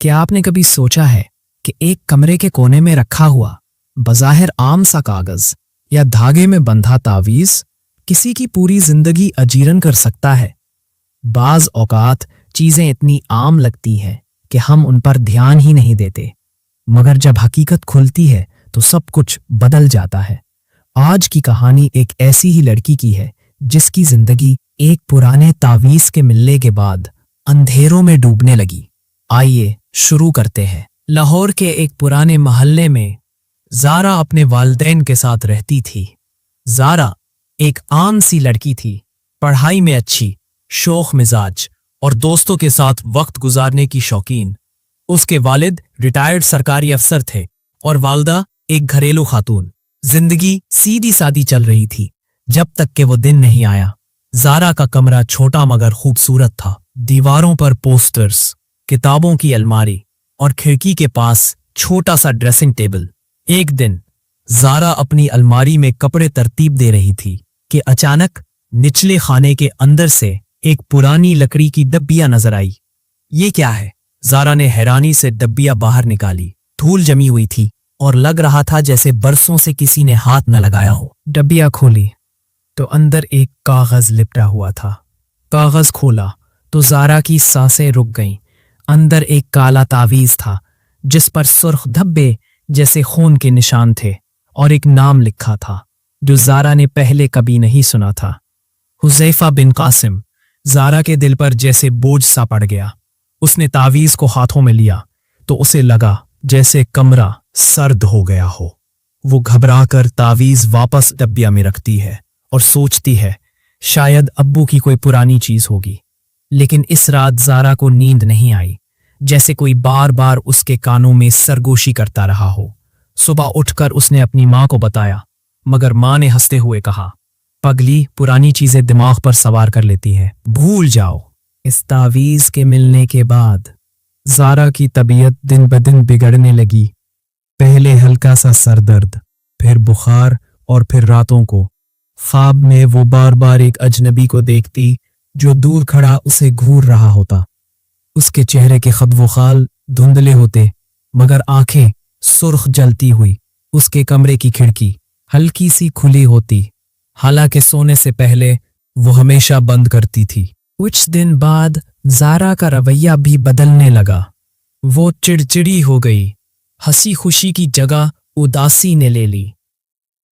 क्या आपने कभी सोचा है कि एक कमरे के कोने में रखा हुआ बज़ाहिर आम सा कागज या धागे में बंधा तावीज किसी की पूरी जिंदगी अजीरन कर सकता है। बाज औकात चीजें इतनी आम लगती हैं कि हम उन पर ध्यान ही नहीं देते, मगर जब हकीकत खुलती है तो सब कुछ बदल जाता है। आज की कहानी एक ऐसी ही लड़की की है जिसकी जिंदगी एक पुराने तावीज के मिलने के बाद अंधेरों में डूबने लगी। आइए शुरू करते हैं। लाहौर के एक पुराने मोहल्ले में ज़ारा अपने वालिदैन के साथ रहती थी। ज़ारा एक आम सी लड़की थी, पढ़ाई में अच्छी, शौक मिजाज और दोस्तों के साथ वक्त गुजारने की शौकीन। उसके वालिद रिटायर्ड सरकारी अफसर थे और वालदा एक घरेलू खातून। जिंदगी सीधी सादी चल रही थी जब तक कि वो दिन नहीं आया। ज़ारा का कमरा छोटा मगर खूबसूरत था। दीवारों पर पोस्टर्स, किताबों की अलमारी और खिड़की के पास छोटा सा ड्रेसिंग टेबल। एक दिन ज़ारा अपनी अलमारी में कपड़े तरतीब दे रही थी कि अचानक निचले खाने के अंदर से एक पुरानी लकड़ी की डब्बियां नजर आई। ये क्या है? ज़ारा ने हैरानी से डब्बियां बाहर निकाली। धूल जमी हुई थी और लग रहा था जैसे बरसों से किसी ने हाथ न लगाया हो। डब्बियां खोली तो अंदर एक कागज लिपटा हुआ था। कागज खोला तो ज़ारा की सांसें रुक गईं। अंदर एक काला तावीज था जिस पर सुर्ख धब्बे जैसे खून के निशान थे और एक नाम लिखा था जो ज़ारा ने पहले कभी नहीं सुना था। हुज़ैफा बिन कासिम। ज़ारा के दिल पर जैसे बोझ सा पड़ गया। उसने तावीज को हाथों में लिया तो उसे लगा जैसे कमरा सर्द हो गया हो। वो घबरा कर तावीज वापस डब्बिया में रखती है और सोचती है शायद अब्बू की कोई पुरानी चीज होगी। लेकिन इस रात ज़ारा को नींद नहीं आई, जैसे कोई बार बार उसके कानों में सरगोशी करता रहा हो। सुबह उठकर उसने अपनी माँ को बताया, मगर माँ ने हंसते हुए कहा, पगली, पुरानी चीजें दिमाग पर सवार कर लेती है, भूल जाओ। इस तावीज के मिलने के बाद ज़ारा की तबीयत दिन ब दिन बिगड़ने लगी। पहले हल्का सा सरदर्द, फिर बुखार और फिर रातों को ख्वाब में वो बार बार एक अजनबी को देखती जो दूर खड़ा उसे घूर रहा होता। उसके चेहरे के खद व खाल धुंधले होते मगर आंखें सुर्ख जलती हुई। उसके कमरे की खिड़की हल्की सी खुली होती, हालांकि सोने से पहले वो हमेशा बंद करती थी। कुछ दिन बाद ज़ारा का रवैया भी बदलने लगा। वो चिड़चिड़ी हो गई, हंसी खुशी की जगह उदासी ने ले ली।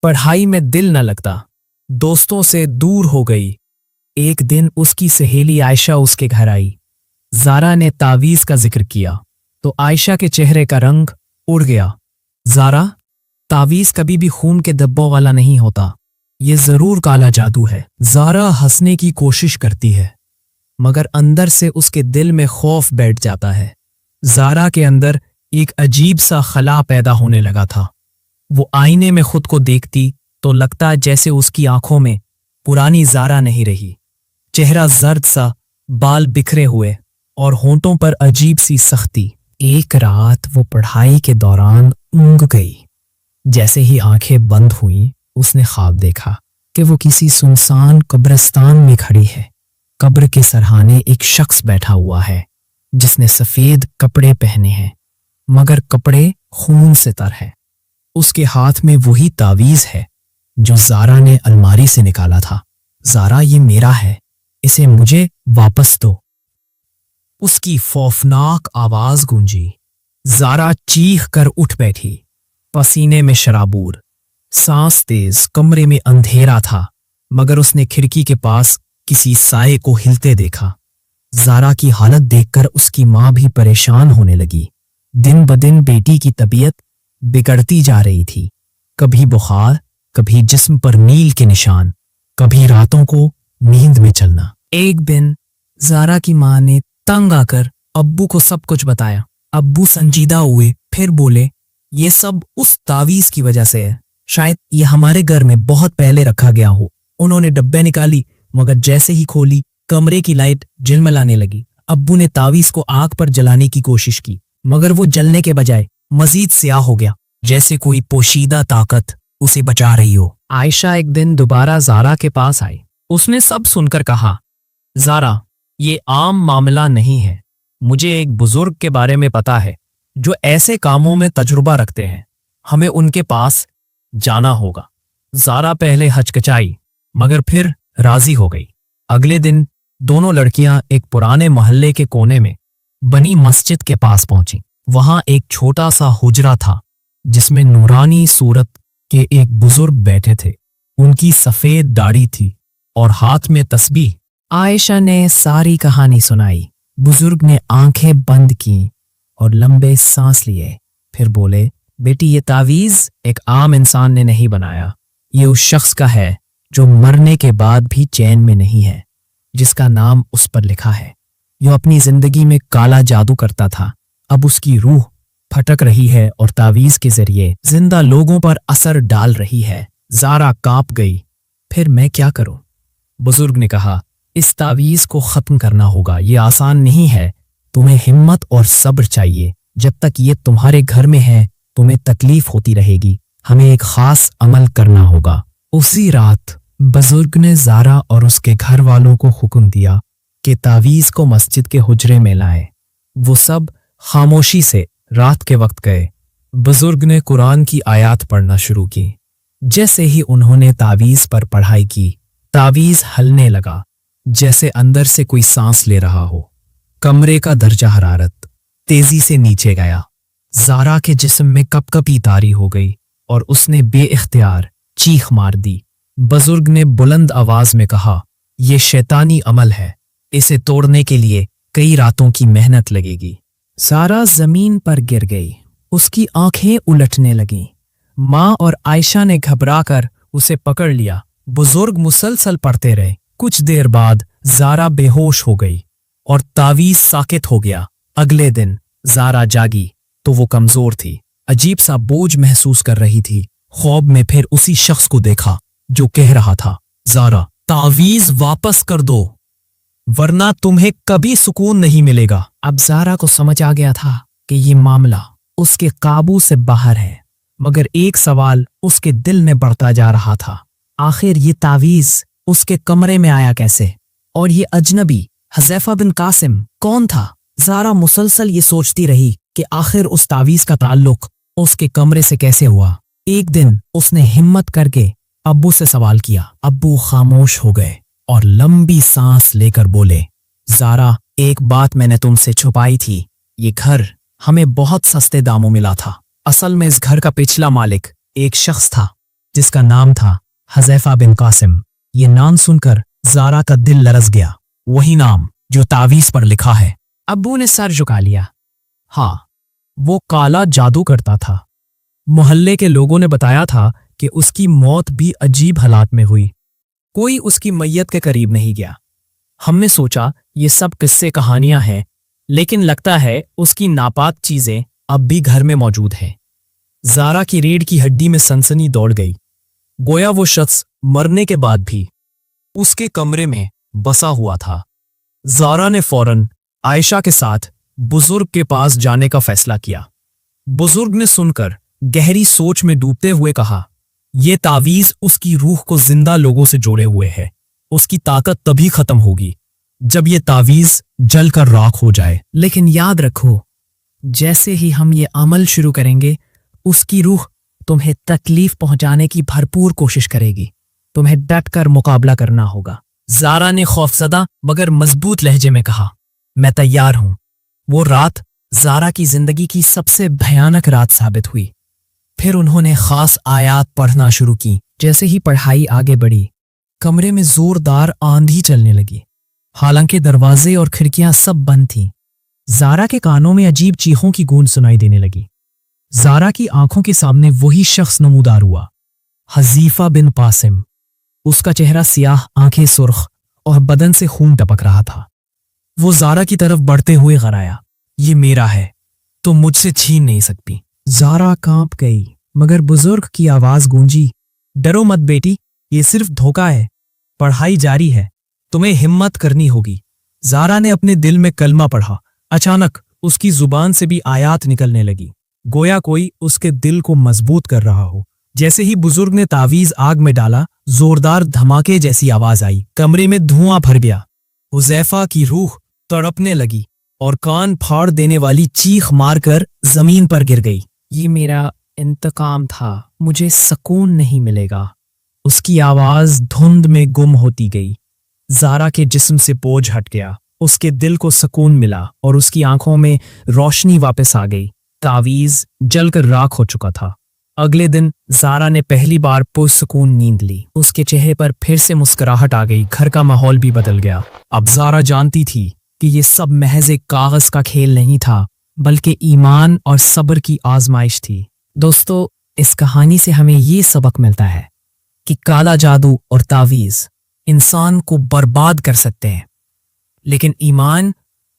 पढ़ाई में दिल न लगता, दोस्तों से दूर हो गई। एक दिन उसकी सहेली आयशा उसके घर आई। ज़ारा ने तावीज का जिक्र किया तो आयशा के चेहरे का रंग उड़ गया। ज़ारा, तावीज कभी भी खून के धब्बों वाला नहीं होता, ये जरूर काला जादू है। ज़ारा हंसने की कोशिश करती है मगर अंदर से उसके दिल में खौफ बैठ जाता है। ज़ारा के अंदर एक अजीब सा खला पैदा होने लगा था। वो आईने में खुद को देखती तो लगता जैसे उसकी आंखों में पुरानी ज़ारा नहीं रही। चेहरा जर्द सा, बाल बिखरे हुए और होंठों पर अजीब सी सख्ती। एक रात वो पढ़ाई के दौरान ऊँघ गई। जैसे ही आंखें बंद हुईं, उसने ख्वाब देखा कि वो किसी सुनसान कब्रिस्तान में खड़ी है। कब्र के सरहाने एक शख्स बैठा हुआ है जिसने सफेद कपड़े पहने हैं मगर कपड़े खून से तर है। उसके हाथ में वही तावीज है जो ज़ारा ने अलमारी से निकाला था। ज़ारा, ये मेरा है, इसे मुझे वापस दो। उसकी खौफनाक आवाज गूंजी। ज़ारा चीख कर उठ बैठी, पसीने में शराबूर, सांस तेज। कमरे में अंधेरा था मगर उसने खिड़की के पास किसी साए को हिलते देखा। ज़ारा की हालत देखकर उसकी माँ भी परेशान होने लगी। दिन ब दिन बेटी की तबीयत बिगड़ती जा रही थी। कभी बुखार, कभी जिस्म पर नील के निशान, कभी रातों को नींद में चलना। एक दिन ज़ारा की माँ ने तंग आकर अब्बू को सब कुछ बताया। अब्बू संजीदा हुए, फिर बोले, ये सब उस तावीज की वजह से है, शायद ये हमारे घर में बहुत पहले रखा गया हो। उन्होंने डब्बे निकाली मगर जैसे ही खोली कमरे की लाइट झिलमिलाने लगी। अब्बू ने तावीज को आग पर जलाने की कोशिश की मगर वो जलने के बजाय मजीद स्याह हो गया, जैसे कोई पोशीदा ताकत उसे बचा रही हो। आयशा एक दिन दोबारा ज़ारा के पास आई। उसने सब सुनकर कहा, ज़ारा, ये आम मामला नहीं है, तावीज की वजह से है। शायद ये हमारे घर में बहुत पहले रखा गया हो। उन्होंने तावीज को आग पर जलाने की कोशिश की मगर वो जलने के बजाय मजीद स्याह हो गया, जैसे कोई पोशीदा ताकत उसे बचा रही हो। आयशा एक दिन दोबारा ज़ारा के पास आई। उसने सब सुनकर कहा, ज़ारा, ये आम मामला नहीं है, मुझे एक बुजुर्ग के बारे में पता है जो ऐसे कामों में तजुर्बा रखते हैं। हमें उनके पास जाना होगा। ज़ारा पहले हचकचाई मगर फिर राजी हो गई। अगले दिन दोनों लड़कियां एक पुराने मोहल्ले के कोने में बनी मस्जिद के पास पहुंची। वहां एक छोटा सा हुजरा था जिसमें नूरानी सूरत के एक बुजुर्ग बैठे थे। उनकी सफेद दाढ़ी थी और हाथ में तस्बीह। आयशा ने सारी कहानी सुनाई। बुजुर्ग ने आंखें बंद की और लंबे सांस लिए। फिर बोले, बेटी, ये तावीज एक आम इंसान ने नहीं बनाया। ये उस शख्स का है जो मरने के बाद भी चैन में नहीं है, जिसका नाम उस पर लिखा है। जो अपनी जिंदगी में काला जादू करता था, अब उसकी रूह फटक रही है और तावीज के जरिए जिंदा लोगों पर असर डाल रही है। ज़ारा कांप गई। फिर मैं क्या करूं? बुजुर्ग ने कहा, इस तावीज को खत्म करना होगा। ये आसान नहीं है। तुम्हें हिम्मत और सब्र चाहिए। जब तक ये तुम्हारे घर में है तुम्हें तकलीफ होती रहेगी। हमें एक खास अमल करना होगा। उसी रात बुजुर्ग ने ज़ारा और उसके घर वालों को हुक्म दिया कि तावीज को मस्जिद के हुजरे में लाएं। वो सब खामोशी से रात के वक्त गए। बुजुर्ग ने कुरान की आयत पढ़ना शुरू की। जैसे ही उन्होंने तावीज पर पढ़ाई की, तावीज हलने लगा जैसे अंदर से कोई सांस ले रहा हो। कमरे का दर्जा हरारत तेजी से नीचे गया। ज़ारा के जिस्म में कपकपी तारी हो गई और उसने बेइख्तियार चीख मार दी। बुजुर्ग ने बुलंद आवाज में कहा, यह शैतानी अमल है। इसे तोड़ने के लिए कई रातों की मेहनत लगेगी। ज़ारा जमीन पर गिर गई। उसकी आंखें उलटने लगीं। माँ और आयशा ने घबराकर उसे पकड़ लिया। बुजुर्ग मुसलसल पढ़ते रहे। कुछ देर बाद ज़ारा बेहोश हो गई और तावीज साकित हो गया। अगले दिन ज़ारा जागी तो वो कमजोर थी, अजीब सा बोझ महसूस कर रही थी। ख्वाब में फिर उसी शख्स को देखा जो कह रहा था, ज़ारा, तावीज वापस कर दो वरना तुम्हें कभी सुकून नहीं मिलेगा। अब ज़ारा को समझ आ गया था कि ये मामला उसके काबू से बाहर है, मगर एक सवाल उसके दिल में बढ़ता जा रहा था। आखिर ये तावीज उसके कमरे में आया कैसे? और ये अजनबी हुज़ैफा बिन कासिम कौन था? ज़ारा मुसलसल ये सोचती रही कि आखिर उस तावीज का ताल्लुक उसके कमरे से कैसे हुआ। एक दिन उसने हिम्मत करके अब्बू से सवाल किया। अब्बू खामोश हो गए और लंबी सांस लेकर बोले, ज़ारा, एक बात मैंने तुमसे छुपाई थी। ये घर हमें बहुत सस्ते दामों मिला था। असल में इस घर का पिछला मालिक एक शख्स था जिसका नाम था हुज़ैफा बिन कासिम। ये नाम सुनकर ज़ारा का दिल लरज़ गया। वही नाम जो तावीज पर लिखा है। अब्बू ने सर झुका लिया। हाँ, वो काला जादू करता था। मोहल्ले के लोगों ने बताया था कि उसकी मौत भी अजीब हालात में हुई। कोई उसकी मैयत के करीब नहीं गया। हमने सोचा ये सब किस्से कहानियां हैं, लेकिन लगता है उसकी नापाक चीजें अब भी घर में मौजूद हैं। ज़ारा की रीढ़ की हड्डी में सनसनी दौड़ गई। गोया वो शख्स मरने के बाद भी उसके कमरे में बसा हुआ था। ज़ारा ने फौरन आयशा के साथ बुजुर्ग के पास जाने का फैसला किया। बुजुर्ग ने सुनकर गहरी सोच में डूबते हुए कहा, यह तावीज उसकी रूह को जिंदा लोगों से जोड़े हुए है। उसकी ताकत तभी खत्म होगी जब ये तावीज जलकर राख हो जाए। लेकिन याद रखो, जैसे ही हम ये अमल शुरू करेंगे, उसकी रूह तुम्हें तकलीफ पहुंचाने की भरपूर कोशिश करेगी। तुम्हें डट कर मुकाबला करना होगा। ज़ारा ने खौफजदा मगर मजबूत लहजे में कहा, मैं तैयार हूं। वो रात ज़ारा की जिंदगी की सबसे भयानक रात साबित हुई। फिर उन्होंने खास आयात पढ़ना शुरू की। जैसे ही पढ़ाई आगे बढ़ी, कमरे में जोरदार आंधी चलने लगी। हालांकि दरवाजे और खिड़कियां सब बंद थीं। ज़ारा के कानों में अजीब चीखों की गूंज सुनाई देने लगी। ज़ारा की आंखों के सामने वही शख्स नमूदार हुआ, हुज़ैफा बिन कासिम। उसका चेहरा सियाह, आंखें सुर्ख और बदन से खून टपक रहा था। वो ज़ारा की तरफ बढ़ते हुए गराया, ये मेरा है, तुम मुझसे छीन नहीं सकती। ज़ारा कांप गई, मगर बुजुर्ग की आवाज गूंजी, डरो मत बेटी, ये सिर्फ धोखा है। पढ़ाई जारी है, तुम्हें हिम्मत करनी होगी। ज़ारा ने अपने दिल में कलमा पढ़ा। अचानक उसकी जुबान से भी आयात निकलने लगी, गोया कोई उसके दिल को मजबूत कर रहा हो। जैसे ही बुजुर्ग ने तावीज आग में डाला, जोरदार धमाके जैसी आवाज आई। कमरे में धुआं भर गया। हुज़ैफा की रूह तड़पने लगी। اور کان پھاڑ دینے والی چیخ مار کر زمین پر گر گئی۔ یہ میرا انتقام تھا، مجھے سکون نہیں ملے گا۔ اس کی آواز دھند میں گم ہوتی گئی۔ زارا کے جسم سے بوجھ ہٹ گیا، اس کے دل کو سکون ملا اور اس کی آنکھوں میں روشنی واپس آ گئی۔ تعویذ جل کر راکھ ہو چکا تھا۔ اگلے دن زارا نے پہلی بار پرسکون نیند لی۔ اس کے چہرے پر پھر سے مسکراہٹ آ گئی، گھر کا ماحول بھی بدل گیا۔ اب زارا جانتی تھی کہ یہ سب محض ایک کاغذ کا کھیل نہیں تھا، بلکہ ایمان اور صبر کی آزمائش تھی۔ دوستو، اس کہانی سے ہمیں یہ سبق ملتا ہے کہ کالا جادو اور تعویذ انسان کو برباد کر سکتے ہیں، لیکن ایمان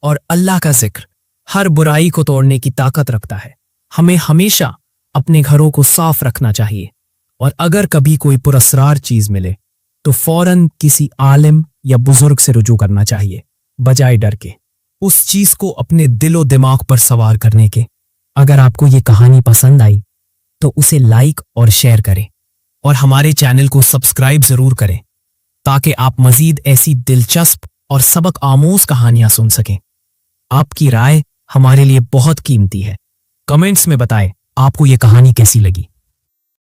اور اللہ کا ذکر ہر برائی کو توڑنے کی طاقت رکھتا ہے۔ ہمیں ہمیشہ اپنے گھروں کو صاف رکھنا چاہیے، اور اگر کبھی کوئی پراسرار چیز ملے تو فوراً کسی عالم یا بزرگ سے رجوع کرنا چاہیے، بجائے ڈر کے اس چیز کو اپنے دل و دماغ پر سوار کرنے کے۔ اگر آپ کو یہ کہانی پسند آئی تو اسے لائک اور شیئر کریں، اور ہمارے چینل کو سبسکرائب ضرور کریں تاکہ آپ مزید ایسی دلچسپ اور سبق آموز کہانیاں سن سکیں۔ آپ کی رائے ہمارے لیے بہت قیمتی ہے۔ کمنٹس میں بتائیں آپ کو یہ کہانی کیسی لگی۔